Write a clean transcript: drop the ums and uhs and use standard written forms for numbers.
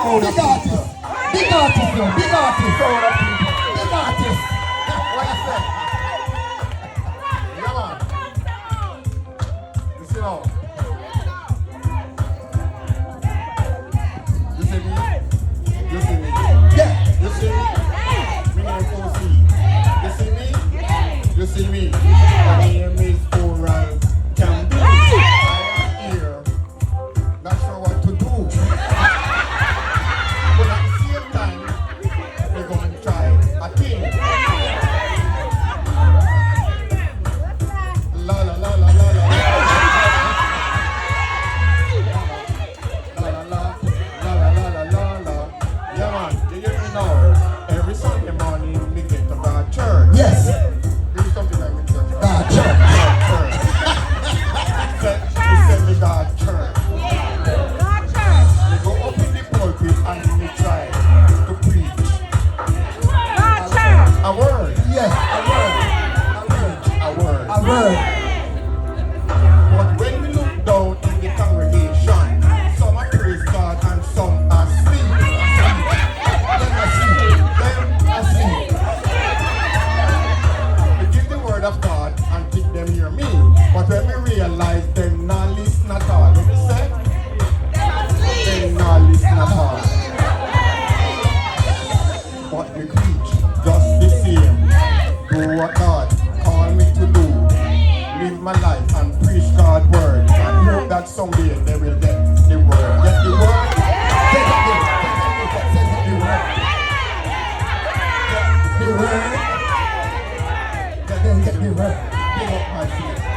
Big artist. Big artist, yo. Big artist. Soda people. Big artist. What you say? Yeah, man. You see now? You see me? You see me? Yeah. You see me? Me name OC. You see me? You see me? My name is Oral Campbell. I am here. Not sure what to do. But at the same time, we're going to try a thing. La la la la la la. La la la la la la la la la. Yeah man, you hear me now? Every Sunday morning we get to God church. Yes. Do something like me church. God church. God church. We send me God church. We go up in the pulpit and we try to preach a word. Yes. A word. A word. A word. But when we look down in the congregation, some are praise God and some are sleep. Them are sleep. Them are sleep. We give the word of God and think them hear me. But when we realize them not listen at all, what we say? Them not listen at all. But we preach just the same. Do what God called me to do. Live my life and preach God's word. And hope that someday they will get the word. Get the word? Get the word. Get the word. Get the word. Pick up my feet.